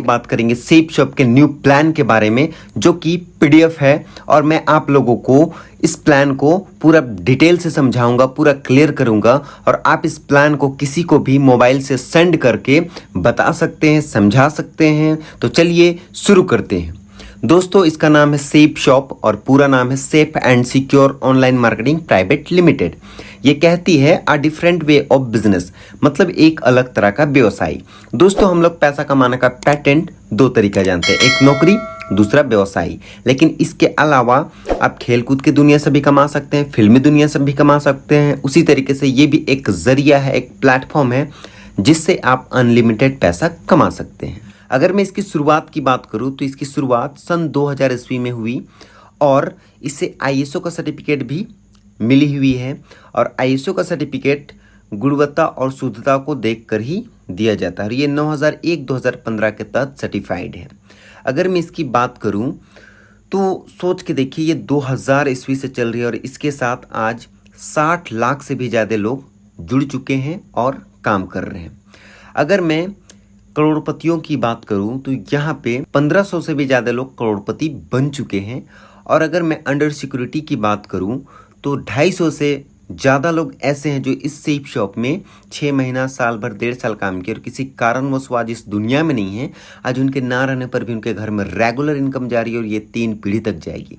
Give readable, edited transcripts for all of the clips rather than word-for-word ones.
बात करेंगे सेप शॉप के न्यू प्लान के बारे में जो कि पीडीएफ है और मैं आप लोगों को इस प्लान को पूरा डिटेल से समझाऊंगा, पूरा क्लियर करूंगा और आप इस प्लान को किसी को भी मोबाइल से सेंड करके बता सकते हैं, समझा सकते हैं। तो चलिए शुरू करते हैं। दोस्तों, इसका नाम है सेप शॉप और पूरा नाम है safe and secure online marketing private limited. ये कहती है a different way of business, मतलब एक अलग तरह का व्यवसाय। दोस्तों, हम लोग पैसा कमाने का पैटर्न दो तरीका जानते हैं, एक नौकरी, दूसरा व्यवसाय। लेकिन इसके अलावा आप खेलकूद की दुनिया से भी कमा सकते हैं, फिल्मी दुनिया से भी कमा सकते हैं। उसी तरीके से ये भी एक जरिया है, एक प्लेटफॉर्म है जिससे आप अनलिमिटेड पैसा कमा सकते हैं। अगर मैं इसकी शुरुआत की बात करूं तो इसकी शुरुआत सन 2000 ईस्वी में हुई और इसे आईएसओ का सर्टिफिकेट भी मिली हुई है और आईएसओ का सर्टिफिकेट गुणवत्ता और शुद्धता को देखकर ही दिया जाता है और ये 9001-2015 के तहत सर्टिफाइड है। अगर मैं इसकी बात करूं तो सोच के देखिए, ये 2000 ईस्वी से चल रही है और इसके साथ आज 60 लाख से भी ज़्यादा लोग जुड़ चुके हैं और काम कर रहे हैं। अगर मैं करोड़पतियों की बात करूं तो यहाँ पे 1500 से भी ज़्यादा लोग करोड़पति बन चुके हैं और अगर मैं अंडर सिक्योरिटी की बात करूं तो 250 से ज़्यादा लोग ऐसे हैं जो इस सेप शॉप में 6 महीना, साल भर, 1.5 साल काम किए और किसी कारणवश वो आज इस दुनिया में नहीं है। आज उनके ना रहने पर भी उनके घर में रेगुलर इनकम जारी है और ये 3 पीढ़ी तक जाएगी।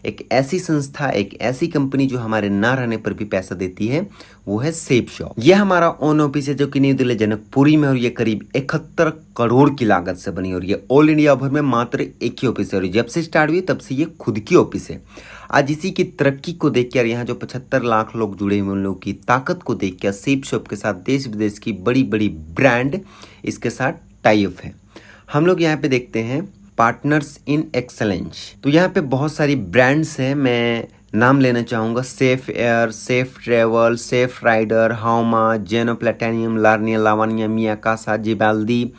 एक ऐसी संस्था, एक ऐसी कंपनी जो हमारे ना रहने पर भी पैसा देती है, वो है सेप शॉप। यह हमारा ओन ऑफिस है जो कि न्यू दिल्ली जनकपुरी में और ये करीब 71 करोड़ की लागत से बनी और ये ऑल इंडिया भर में मात्र एक ही ऑफिस है और जब से स्टार्ट हुई तब से ये खुद की ऑफिस है। आज इसी की तरक्की को देख कर, यहाँ जो 75 लाख लोग जुड़े हुए उन लोगों की ताकत को देख कर सेप शॉप के साथ देश विदेश की बड़ी बड़ी ब्रांड इसके साथ टाई अप है। हम लोग यहाँ पे देखते हैं पार्टनर्स इन एक्सेलेंस, तो यहाँ पे बहुत सारी ब्रांड्स हैं। मैं नाम लेना चाहूँगा, safe air, safe travel, safe rider, हाउमा, जेनो प्लेटेनियम, लार्निया, लावानिया, मियाकासा, जिबाल्दी,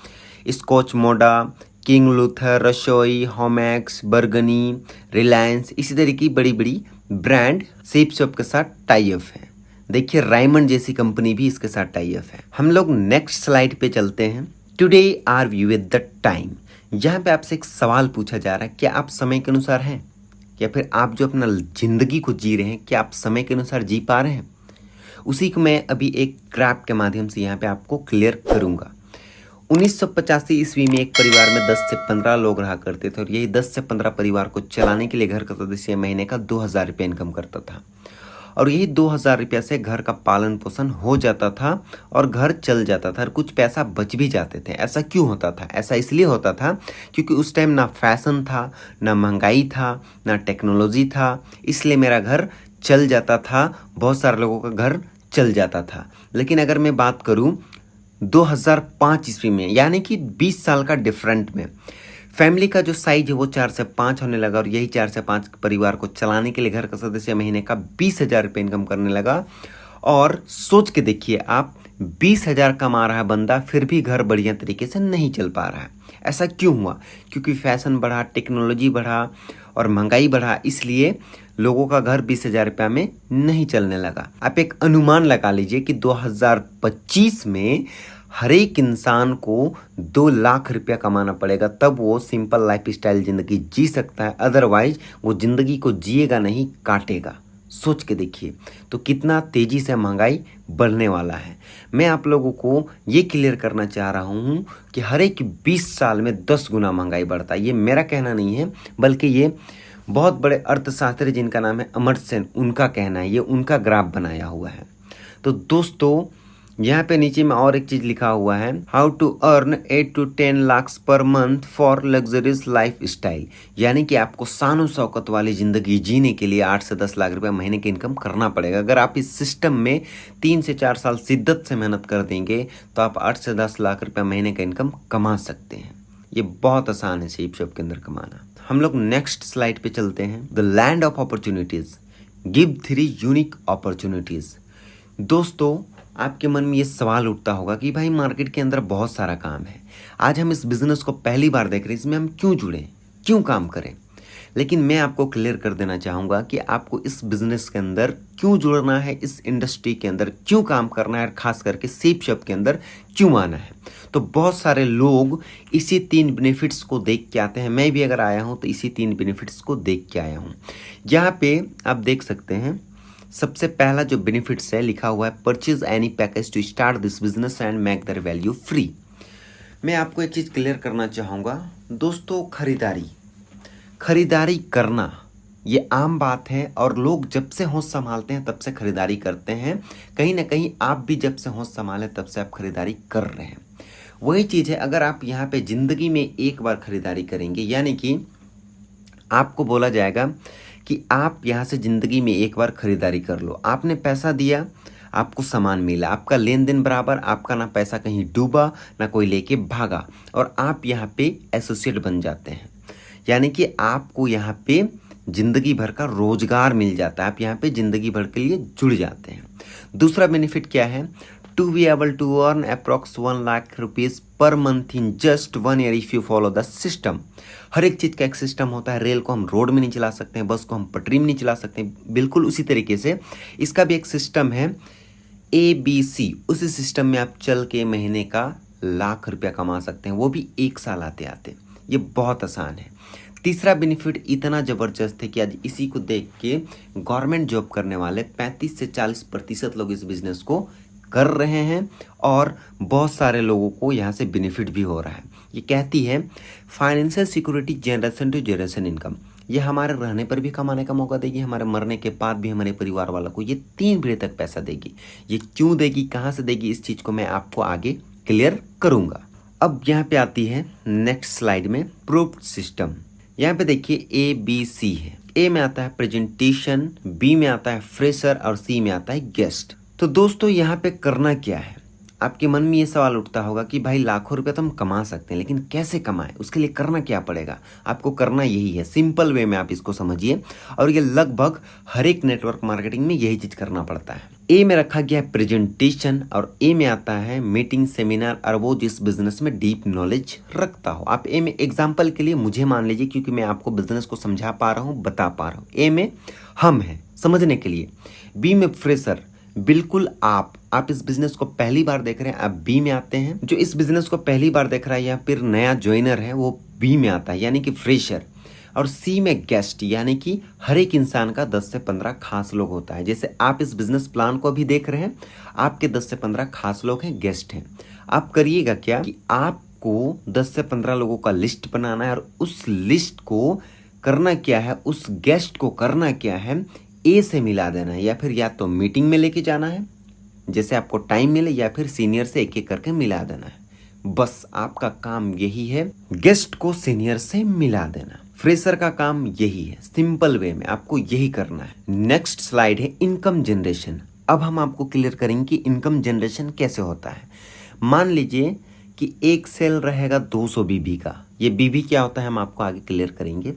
स्कॉच मोडा, किंग लूथर, रसोई, होमैक्स, बर्गनी, रिलायंस, इसी तरह की बड़ी बड़ी ब्रांड सेप शॉप के साथ टाई अप है। देखिए, रायमंड जैसी कंपनी भी इसके साथ टाई अप है। हम लोग नेक्स्ट स्लाइड पे चलते हैं। Today our view with the time. यहाँ पे आपसे एक सवाल पूछा जा रहा है, क्या आप समय के अनुसार हैं या फिर आप जो अपना जिंदगी को जी रहे हैं, क्या आप समय के अनुसार जी पा रहे हैं? उसी को मैं अभी एक ग्राफ के माध्यम से यहाँ पे आपको क्लियर करूँगा। 1985 ईस्वी में एक परिवार में 10 से 15 लोग रहा करते थे और यही 10 से 15 परिवार को चलाने के लिए घर का सदस्य महीने का 2000 रुपये इनकम करता था और यही 2000 रुपये से घर का पालन पोषण हो जाता था और घर चल जाता था और कुछ पैसा बच भी जाते थे। ऐसा क्यों होता था? ऐसा इसलिए होता था क्योंकि उस टाइम ना फैशन था, ना महंगाई था, ना टेक्नोलॉजी था, इसलिए मेरा घर चल जाता था, बहुत सारे लोगों का घर चल जाता था। लेकिन अगर मैं बात करूँ 2005 ईस्वी में, यानी कि 20 साल का डिफरेंट में, फैमिली का जो साइज है वो 4 से 5 होने लगा और यही 4 से 5 परिवार को चलाने के लिए घर का सदस्य महीने का 20,000 रुपये इनकम करने लगा। और सोच के देखिए आप, 20,000 कमा रहा बंदा फिर भी घर बढ़िया तरीके से नहीं चल पा रहा है। ऐसा क्यों हुआ? क्योंकि फैशन बढ़ा, टेक्नोलॉजी बढ़ा और महंगाई बढ़ा, इसलिए लोगों का घर 20,000 रुपये में नहीं चलने लगा। आप एक अनुमान लगा लीजिए कि 2025 में हर एक इंसान को 2 लाख रुपया कमाना पड़ेगा, तब वो सिंपल लाइफ स्टाइल ज़िंदगी जी सकता है। अदरवाइज वो ज़िंदगी को जिएगा नहीं, काटेगा। सोच के देखिए तो कितना तेज़ी से महंगाई बढ़ने वाला है। मैं आप लोगों को ये क्लियर करना चाह रहा हूँ कि हर एक 20 साल में 10 गुना महंगाई बढ़ता है। ये मेरा कहना नहीं है, बल्कि ये बहुत बड़े अर्थशास्त्री जिनका नाम है अमर्त्य सेन, उनका कहना है, ये उनका ग्राफ बनाया हुआ है। तो दोस्तों, यहाँ पे नीचे में और एक चीज़ लिखा हुआ है, how to earn 8 to 10 lakh per month for luxurious lifestyle, यानी कि आपको शान शौकत वाली ज़िंदगी जीने के लिए 8 से 10 लाख रुपए महीने की इनकम करना पड़ेगा। अगर आप इस सिस्टम में 3 से 4 साल शिद्दत से मेहनत कर देंगे तो आप 8 से 10 लाख रुपये महीने का इनकम कमा सकते हैं। ये बहुत आसान है सेप शॉप के अंदर कमाना। हम लोग नेक्स्ट स्लाइड पे चलते हैं। The land of opportunities give 3 unique opportunities. दोस्तों, आपके मन में ये सवाल उठता होगा कि भाई मार्केट के अंदर बहुत सारा काम है, आज हम इस बिज़नेस को पहली बार देख रहे हैं, इसमें हम क्यों जुड़ें, क्यों काम करें? लेकिन मैं आपको क्लियर कर देना चाहूँगा कि आपको इस बिजनेस के अंदर क्यों जुड़ना है, इस इंडस्ट्री के अंदर क्यों काम करना है और खास करके सेप शॉप के अंदर क्यों आना है। तो बहुत सारे लोग इसी 3 बेनिफिट्स को देख के आते हैं। मैं भी अगर आया हूँ तो इसी 3 बेनिफिट्स को देख के आया हूँ। यहाँ पे आप देख सकते हैं सबसे पहला जो बेनिफिट्स है लिखा हुआ है purchase any package to start this business and make their value free. मैं आपको एक चीज़ क्लियर करना चाहूँगा दोस्तों, खरीदारी करना ये आम बात है और लोग जब से होश संभालते हैं तब से खरीदारी करते हैं। कहीं ना कहीं आप भी जब से होश संभाले तब से आप खरीदारी कर रहे हैं। वही चीज़ है, अगर आप यहाँ पे ज़िंदगी में एक बार खरीदारी करेंगे, यानी कि आपको बोला जाएगा कि आप यहाँ से ज़िंदगी में एक बार खरीदारी कर लो। आपने पैसा दिया, आपको सामान मिला, आपका लेन देन बराबर, आपका ना पैसा कहीं डूबा ना कोई लेके भागा, और आप यहाँ पे एसोसिएट बन जाते हैं। यानी कि आपको यहाँ पे ज़िंदगी भर का रोजगार मिल जाता है, आप यहाँ पे ज़िंदगी भर के लिए जुड़ जाते हैं। दूसरा बेनिफिट क्या है, to be able to earn approx 1 lakh rupees per month in just 1 year if you follow the system. हर एक चीज़ का एक सिस्टम होता है। रेल को हम रोड में नहीं चला सकते हैं, बस को हम पटरी में नहीं चला सकते हैं, बिल्कुल उसी तरीके से इसका भी एक सिस्टम है ABC। उसी सिस्टम में आप चल के महीने का 1 लाख रुपया कमा सकते हैं, वो भी 1 साल आते आते। ये बहुत आसान है। तीसरा बेनिफिट इतना ज़बरदस्त है कि आज इसी को देख के गवर्नमेंट जॉब करने वाले 35 से 40% लोग इस बिज़नेस को कर रहे हैं और बहुत सारे लोगों को यहाँ से बेनिफिट भी हो रहा है। ये कहती है financial security generation to generation income. ये हमारे रहने पर भी कमाने का मौका देगी, हमारे मरने के बाद भी हमारे परिवार वालों को ये 3 पीढ़ी तक पैसा देगी। ये क्यों देगी, कहाँ से देगी, इस चीज़ को मैं आपको आगे क्लियर करूँगा। अब यहाँ पे आती है नेक्स्ट स्लाइड में प्रूफ्ड सिस्टम। यहाँ पे देखिए ABC है। A में आता है प्रेजेंटेशन, B में आता है फ्रेशर और C में आता है गेस्ट। तो दोस्तों यहाँ पे करना क्या है, आपके मन में ये सवाल उठता होगा कि भाई लाखों रुपए तो हम कमा सकते हैं, लेकिन कैसे कमाएं, उसके लिए करना क्या पड़ेगा। आपको करना यही है, सिंपल वे में आप इसको समझिए, और ये लगभग हर एक नेटवर्क मार्केटिंग में यही चीज़ करना पड़ता है। ए में रखा गया है प्रेजेंटेशन और ए में आता है मीटिंग, सेमिनार, और वो जिस बिजनेस में डीप नॉलेज रखता हो। आप ए में एग्जाम्पल के लिए मुझे मान लीजिए, क्योंकि मैं आपको बिजनेस को समझा पा रहा हूँ, बता पा रहा हूँ। ए में हम हैं समझने के लिए, बी में फ्रेशर, बिल्कुल आप इस बिजनेस को पहली बार देख रहे हैं, आप बी में आते हैं। जो इस बिजनेस को पहली बार देख रहा है या फिर नया ज्वाइनर है वो बी में आता है, यानी कि फ्रेशर। और सी में गेस्ट, यानी कि हर एक इंसान का 10 से 15 खास लोग होता है। जैसे आप इस बिजनेस प्लान को अभी देख रहे हैं, आपके 10 से 15 खास लोग हैं, गेस्ट हैं। आप करिएगा क्या कि आपको 10 से 15 लोगों का लिस्ट बनाना है और उस लिस्ट को करना क्या है, उस गेस्ट को करना क्या है, ए से मिला देना है, या फिर या तो मीटिंग में लेके जाना है जैसे आपको टाइम मिले, या फिर सीनियर से एक एक करके मिला देना है। बस आपका काम यही है, गेस्ट को सीनियर से मिला देना। फ्रेशर का काम यही है, सिंपल वे में आपको यही करना है। नेक्स्ट स्लाइड है इनकम जनरेशन। अब हम आपको क्लियर करेंगे कि इनकम जनरेशन कैसे होता है। मान लीजिए कि एक सेल रहेगा 200 बीबी का। ये बीबी क्या होता है हम आपको आगे क्लियर करेंगे।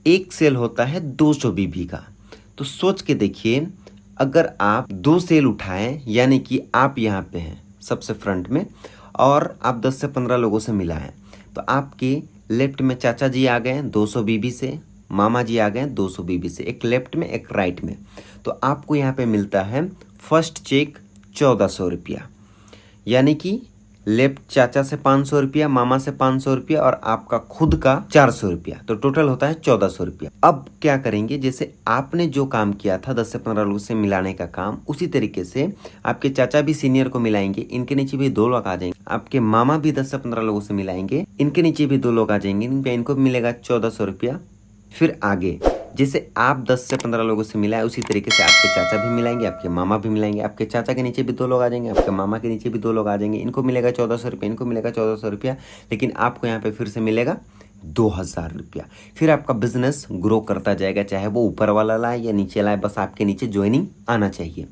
एक सेल होता है 200 बीबी का। तो सोच के देखिए, अगर आप 2 सेल उठाएं, यानी कि आप यहाँ पे हैं सबसे फ्रंट में और आप 10 से 15 लोगों से मिलाएं, तो आपके लेफ्ट में चाचा जी आ गए हैं 200 बीबी से, मामा जी आ गए हैं 200 बीबी से, एक लेफ्ट में एक राइट में। तो आपको यहाँ पे मिलता है फर्स्ट चेक 1400 रुपया, यानी कि लेफ्ट चाचा से 500 रुपया, मामा से 500 रुपया और आपका खुद का 400 रुपया, तो टोटल होता है 1400 रुपया। अब क्या करेंगे, जैसे आपने जो काम किया था 10 से 15 लोगों से मिलाने का काम, उसी तरीके से आपके चाचा भी सीनियर को मिलाएंगे, इनके नीचे भी 2 लोग आ जाएंगे। आपके मामा भी 10 से 15 लोगों से मिलाएंगे, इनके नीचे भी 2 लोग आ जाएंगे, इनको भी मिलेगा 1400 रुपया। फिर आगे जैसे आप 10 से 15 लोगों से मिलाए, उसी तरीके से आपके चाचा भी मिलाएंगे, आपके मामा भी मिलाएंगे, आपके चाचा के नीचे भी 2 लोग आ जाएंगे, आपके मामा के नीचे भी 2 लोग आ जाएंगे, इनको मिलेगा 1400 रुपया, इनको मिलेगा 1400 रुपया, लेकिन आपको यहाँ पे फिर से मिलेगा 2000 रुपया। फिर आपका बिजनेस ग्रो करता जाएगा, चाहे वो ऊपर वाला लाए या नीचे लाए, बस आपके नीचे ज्वाइनिंग आना चाहिए।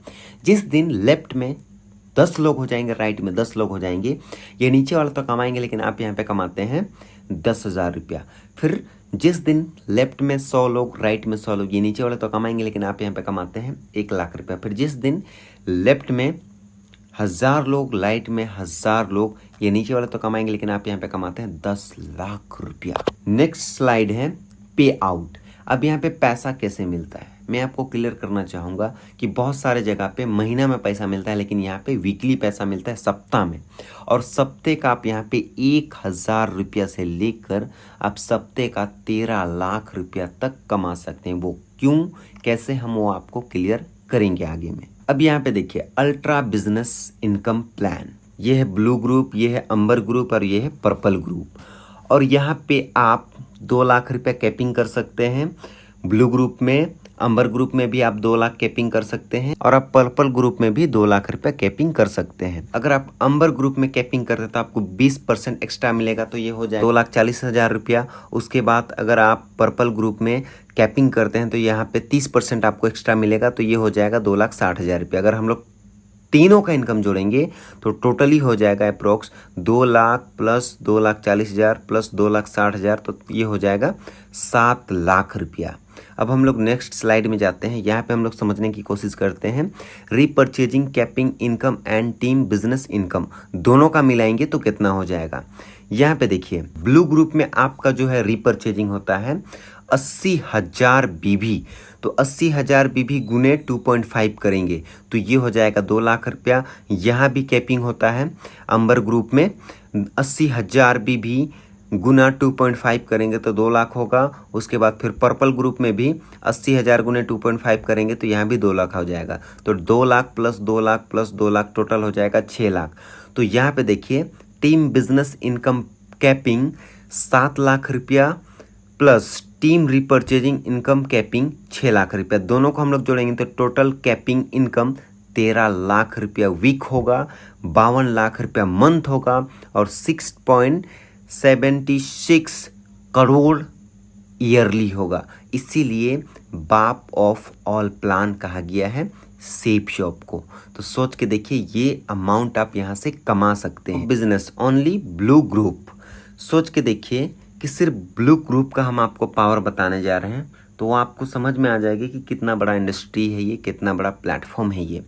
जिस दिन लेफ्ट में 10 लोग हो जाएंगे, राइट में 10 लोग हो जाएंगे, ये नीचे वाला तो कमाएंगे, लेकिन आप यहाँ पे कमाते हैं 10,000 रुपया। फिर जिस दिन लेफ्ट में 100 लोग, राइट में 100 लोग, ये नीचे वाले तो कमाएंगे, लेकिन आप यहाँ पे कमाते हैं 1 लाख रुपया। फिर जिस दिन लेफ्ट में 1000 लोग, राइट में 1000 लोग, ये नीचे वाले तो कमाएंगे, लेकिन आप यहाँ पे कमाते हैं 10 लाख रुपया। नेक्स्ट स्लाइड है पे आउट। अब यहाँ पे पैसा कैसे मिलता है मैं आपको क्लियर करना चाहूँगा कि बहुत सारे जगह पे महीना में पैसा मिलता है, लेकिन यहाँ पे वीकली पैसा मिलता है सप्ताह में। और सप्ते का आप यहाँ पे 1,000 रुपया से लेकर आप सप्ते का 13 लाख रुपया तक कमा सकते हैं। वो क्यों, कैसे, हम वो आपको क्लियर करेंगे आगे में। अब यहाँ पे देखिए अल्ट्रा बिजनेस इनकम प्लान, ये है ब्लू ग्रुप, ये है अंबर ग्रुप और ये है पर्पल ग्रुप। और यहाँ पे आप 2 लाख रुपया कैपिंग कर सकते हैं ब्लू ग्रुप में, अंबर ग्रुप में भी आप 2 लाख कैपिंग कर सकते हैं और आप पर्पल ग्रुप में भी 2 लाख रुपया कैपिंग कर सकते हैं। अगर आप अंबर ग्रुप में कैपिंग करते हैं तो आपको 20% एक्स्ट्रा मिलेगा, तो ये हो जाएगा 2,40,000 रुपया। उसके बाद अगर आप पर्पल ग्रुप में कैपिंग करते हैं तो यहाँ पे 30% आपको एक्स्ट्रा मिलेगा, तो ये हो जाएगा 2,60,000 रुपया। अगर हम लोग तीनों का इनकम जोड़ेंगे तो टोटली हो जाएगा अप्रोक्स 2 लाख प्लस 2,40,000 प्लस 2,60,000, तो ये हो जाएगा 7 लाख रुपया। अब हम लोग नेक्स्ट स्लाइड में जाते हैं। यहाँ पे हम लोग समझने की कोशिश करते हैं repurchasing, capping income and team business income दोनों का मिलाएंगे तो कितना हो जाएगा। यहाँ पे देखिए ब्लू ग्रुप में आपका जो है रीपर्चेजिंग होता है 80,000 बीबी, तो 80,000 बीबी गुने 2.5 करेंगे तो ये हो जाएगा 2 लाख रुपया। यहाँ भी कैपिंग होता है अंबर ग्रुप में 80,000 बीबी गुना 2.5 करेंगे तो 2 लाख होगा। उसके बाद फिर पर्पल ग्रुप में भी 80,000 गुने 2.5 करेंगे तो यहाँ भी 2 लाख हो जाएगा। तो 2 lakh plus 2 lakh plus 2 lakh total हो जाएगा 6 लाख। तो यहाँ पे देखिए team business income capping 7 lakh रुपया plus team repurchasing income capping 6 lakh रुपया, दोनों को हम लोग जोड़ेंगे तो टोटल कैपिंग इनकम 13 लाख रुपया वीक होगा, 52 लाख रुपया मंथ होगा और 6.76 करोड़ ईयरली होगा। इसीलिए बाप ऑफ ऑल प्लान कहा गया है सेप शॉप को। तो सोच के देखिए ये अमाउंट आप यहाँ से कमा सकते हैं। बिजनेस ओनली ब्लू ग्रुप, सोच के देखिए कि सिर्फ ब्लू ग्रुप का हम आपको पावर बताने जा रहे हैं तो वो आपको समझ में आ जाएगी कि कितना बड़ा इंडस्ट्री है ये, कितना बड़ा प्लेटफॉर्म है ये।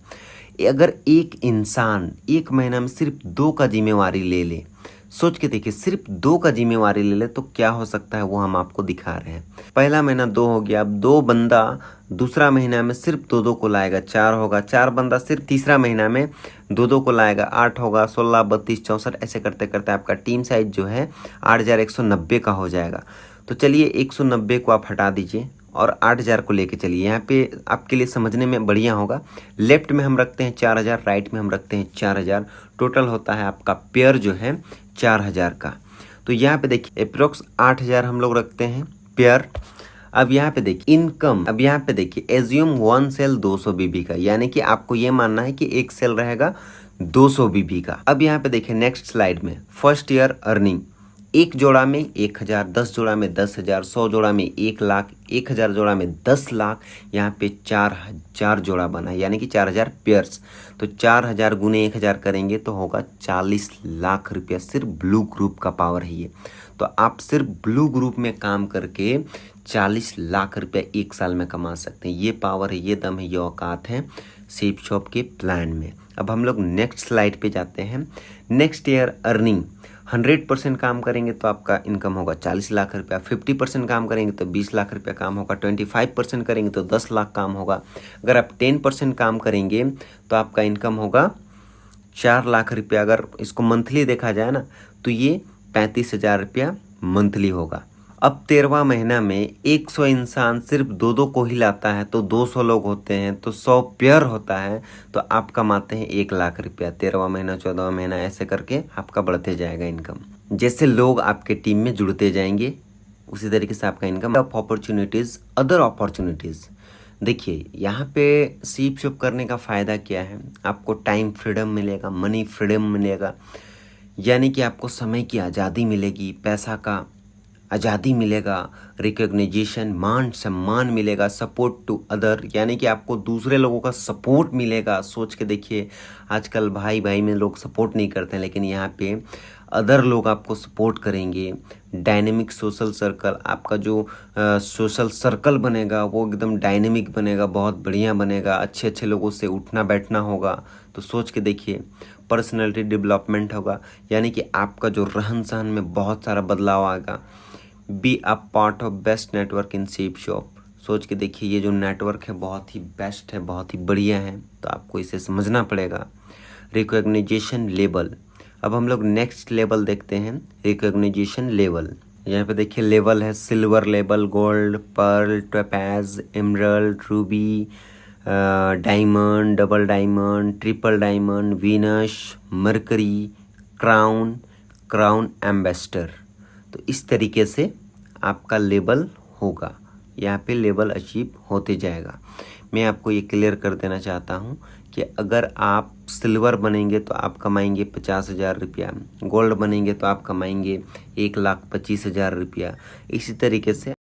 अगर एक इंसान एक महीना में सिर्फ 2 का जिम्मेवारी ले ले, सोच के देखिए सिर्फ 2 का जिम्मेवारी ले ले तो क्या हो सकता है वो हम आपको दिखा रहे हैं। पहला महीना 2 हो गया, अब 2 बंदा दूसरा महीना में सिर्फ 2 को लाएगा 4 होगा, 4 बंदा सिर्फ तीसरा महीना में 2 को लाएगा 8 होगा, 16, 32, 64 ऐसे करते करते आपका टीम साइज जो है 8,190 का हो जाएगा। तो चलिए 190 को आप हटा दीजिए और 8,000 को लेके चलिए। यहाँ पे आपके लिए समझने में बढ़िया होगा, लेफ्ट में हम रखते हैं 4,000, राइट में हम रखते हैं 4,000, टोटल होता है आपका पेयर जो है 4,000 का। तो यहाँ पे देखिए अप्रोक्स 8,000 हम लोग रखते हैं पेयर। अब यहाँ पे देखिए इनकम, अब यहाँ पे देखिए एज्यूम 1 सेल 200 बीबी का, यानी कि आपको ये मानना है कि एक सेल रहेगा 200 बीबी का। अब यहाँ पे देखिए नेक्स्ट स्लाइड में फर्स्ट ईयर अर्निंग, 1 जोड़ा में 1,000, 10 जोड़ा में 10,000, 100 जोड़ा में 1 लाख, 1,000 जोड़ा में 10 लाख, यहाँ पे 4,000 जोड़ा बना है यानी कि 4,000 पेयर्स। तो 4,000 गुने 1,000 करेंगे तो होगा 40 लाख रुपया। सिर्फ ब्लू ग्रुप का पावर है ये। तो आप सिर्फ ब्लू ग्रुप में काम करके 40 लाख रुपया 1 साल में कमा सकते हैं। ये पावर है, ये दम है, ये औकात है सेप शॉप के प्लान में। अब हम लोग नेक्स्ट स्लाइड पे जाते हैं। नेक्स्ट ईयर अर्निंग 100% काम करेंगे तो आपका इनकम होगा 40 लाख रुपया, 50% काम करेंगे तो 20 लाख रुपया काम होगा, 25% करेंगे तो 10 लाख काम होगा। अगर आप 10% काम करेंगे तो आपका इनकम होगा 4 लाख रुपया। अगर इसको मंथली देखा जाए ना तो ये 35,000 रुपया मंथली होगा। अब 13वां महीना में 100 इंसान सिर्फ 2 को ही लाता है तो 200 लोग होते हैं तो 100 पेयर होता है तो आप कमाते हैं 1 लाख रुपया। 13वां महीना, 14वां महीना ऐसे करके आपका बढ़ते जाएगा इनकम। जैसे लोग आपके टीम में जुड़ते जाएंगे उसी तरीके से आपका इनकम। अपॉर्चुनिटीज़, अदर अपॉर्चुनिटीज़, देखिए यहाँ पे सेप शॉप करने का फ़ायदा क्या है, आपको टाइम फ्रीडम मिलेगा, मनी फ्रीडम मिलेगा, यानी कि आपको समय की आज़ादी मिलेगी, पैसा का आज़ादी मिलेगा, रिकॉग्निशन मान सम्मान मिलेगा, सपोर्ट टू अदर यानी कि आपको दूसरे लोगों का सपोर्ट मिलेगा। सोच के देखिए आजकल भाई भाई में लोग सपोर्ट नहीं करते हैं, लेकिन यहाँ पे अदर लोग आपको सपोर्ट करेंगे। डायनेमिक सोशल सर्कल, आपका जो सोशल सर्कल बनेगा वो एकदम डायनेमिक बनेगा, बहुत बढ़िया बनेगा, अच्छे अच्छे लोगों से उठना बैठना होगा। तो सोच के देखिए पर्सनैलिटी डेवलपमेंट होगा, यानी कि आपका जो रहन सहन में बहुत सारा बदलाव आएगा। Be a part of best network in sheep shop. सोच के देखिए, ये जो नेटवर्क है बहुत ही बेस्ट है, बहुत ही बढ़िया है, तो आपको इसे समझना पड़ेगा। रिकॉग्निजेशन लेवल, अब हम लोग नेक्स्ट लेवल देखते हैं, रिकॉग्निजेशन लेवल। यहाँ पे देखिए लेवल है silver level, gold, pearl, topaz, emerald, ruby, diamond, double diamond, triple diamond, Venus, Mercury, crown, crown ambassador. तो इस तरीके से आपका लेवल होगा, यहाँ पे लेवल अचीव होते जाएगा। मैं आपको ये क्लियर कर देना चाहता हूँ कि अगर आप सिल्वर बनेंगे तो आप कमाएंगे 50,000 रुपया, गोल्ड बनेंगे तो आप कमाएंगे 1,25,000 रुपया। इसी तरीके से